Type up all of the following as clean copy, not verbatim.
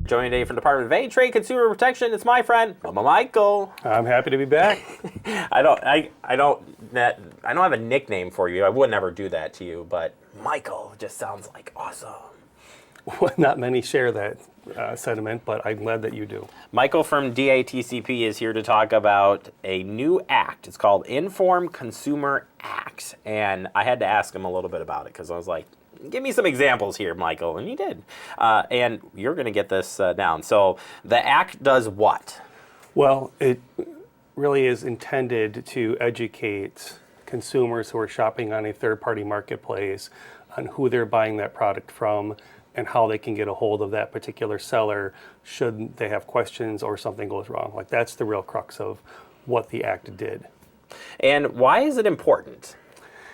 Joining today from the Department of Trade Consumer Protection, it's my friend, Michael. I'm happy to be back. I don't have a nickname for you. I would never do that to you, but Michael just sounds like awesome. Well, not many share that sentiment, but I'm glad that you do. Michael from DATCP is here to talk about a new act. It's called Inform Consumer Act, and I had to ask him a little bit about it because I was like, give me some examples here, Michael, and he did. And you're going to get this down. So the act does what? Well, it really is intended to educate consumers who are shopping on a third-party marketplace on who they're buying that product from and how they can get a hold of that particular seller should they have questions or something goes wrong. Like, that's the real crux of what the act did. And why is it important?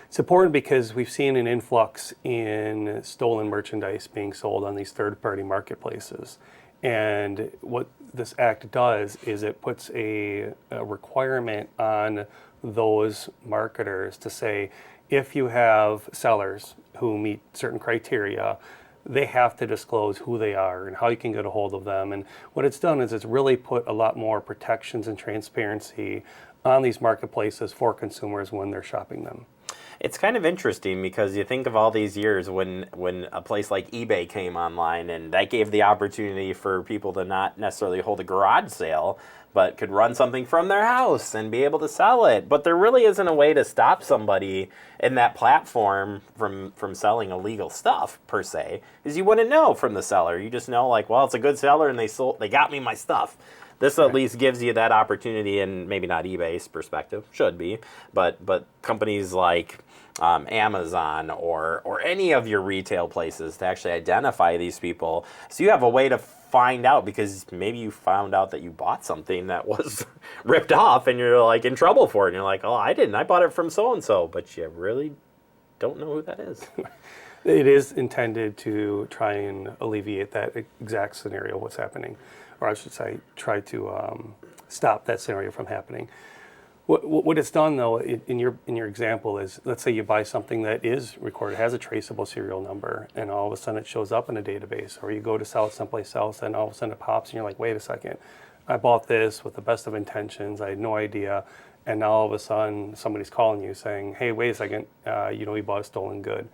It's important because we've seen an influx in stolen merchandise being sold on these third-party marketplaces. And what this act does is it puts a requirement on those marketers to say, if you have sellers who meet certain criteria, they have to disclose who they are and how you can get a hold of them. And what it's done is it's really put a lot more protections and transparency on these marketplaces for consumers when they're shopping them. It's kind of interesting because you think of all these years when a place like eBay came online, and that gave the opportunity for people to not necessarily hold a garage sale, but could run something from their house and be able to sell it. But there really isn't a way to stop somebody in that platform from selling illegal stuff, per se, because you wouldn't know from the seller. You just know, like, well, it's a good seller and they got me my stuff. This at least gives you that opportunity, and maybe not eBay's perspective, should be, but companies like Amazon or any of your retail places to actually identify these people. So you have a way to find out, because maybe you found out that you bought something that was ripped off and you're like in trouble for it. And you're like, oh, I didn't. I bought it from so-and-so, but you really don't know who that is. It is intended to try and alleviate that exact scenario, what's happening. Or I should say, try to stop that scenario from happening. What it's done, though, in your example is, let's say you buy something that is recorded, has a traceable serial number, and all of a sudden it shows up in a database, or you go to sell it someplace else, and all of a sudden it pops, and you're like, wait a second, I bought this with the best of intentions, I had no idea, and now all of a sudden somebody's calling you saying, hey, wait a second, you bought a stolen good.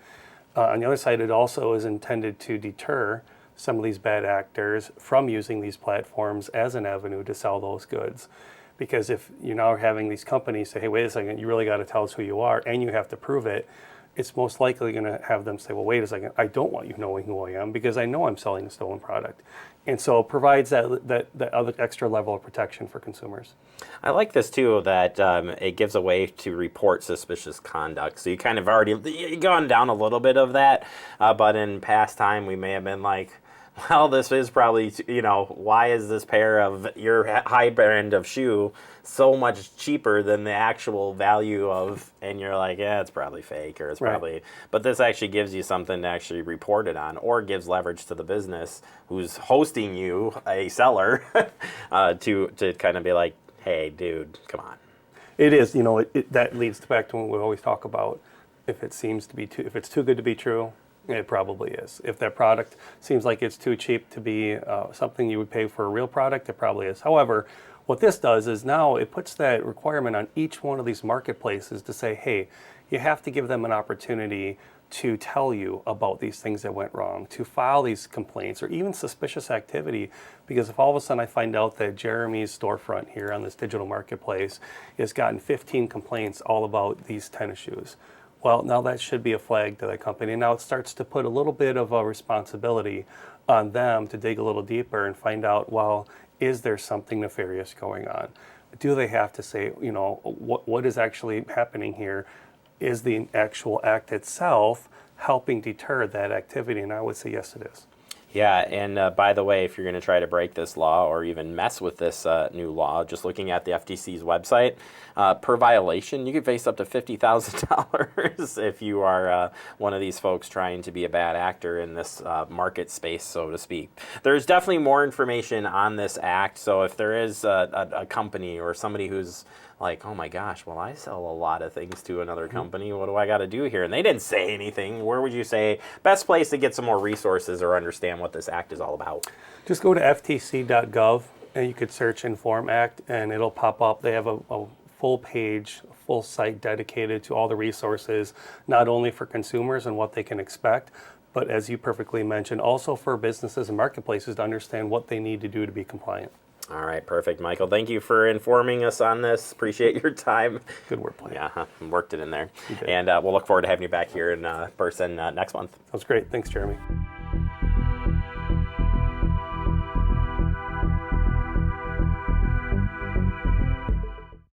On the other side, it also is intended to deter some of these bad actors from using these platforms as an avenue to sell those goods. Because if you're now having these companies say, hey, wait a second, you really got to tell us who you are, and you have to prove it, it's most likely going to have them say, well, wait a second, I don't want you knowing who I am because I know I'm selling a stolen product. And so it provides that other extra level of protection for consumers. I like this, too, that it gives a way to report suspicious conduct. So you kind of already gone down a little bit of that, but in past time we may have been like, well, this is probably, why is this pair of your high brand of shoe so much cheaper than the actual value of, and you're like, yeah, it's probably fake, or it's probably, right. But this actually gives you something to actually report it on, or gives leverage to the business who's hosting you, a seller, to kind of be like, hey, dude, come on. It is, that leads back to what we always talk about. If it's too good to be true, it probably is. If that product seems like it's too cheap to be something you would pay for a real product, it probably is. However, what this does is now it puts that requirement on each one of these marketplaces to say, hey, you have to give them an opportunity to tell you about these things that went wrong, to file these complaints, or even suspicious activity. Because if all of a sudden I find out that Jeremy's storefront here on this digital marketplace has gotten 15 complaints all about these tennis shoes, well, now that should be a flag to that company. Now it starts to put a little bit of a responsibility on them to dig a little deeper and find out, well, is there something nefarious going on? Do they have to say, what is actually happening here? Is the actual act itself helping deter that activity? And I would say, yes, it is. Yeah, and by the way, if you're going to try to break this law or even mess with this new law, just looking at the FTC's website, per violation, you could face up to $50,000 if you are one of these folks trying to be a bad actor in this market space, so to speak. There's definitely more information on this act, so if there is a company or somebody who's like, oh my gosh, well, I sell a lot of things to another company. What do I got to do here? And they didn't say anything. Where would you say best place to get some more resources or understand what this act is all about? Just go to FTC.gov and you could search INFORMAct and it'll pop up. They have a full page, full site dedicated to all the resources, not only for consumers and what they can expect, but as you perfectly mentioned, also for businesses and marketplaces to understand what they need to do to be compliant. All right, perfect, Michael. Thank you for informing us on this. Appreciate your time. Good wordplay. Yeah, worked it in there. And we'll look forward to having you back here in person next month. That was great. Thanks, Jeremy.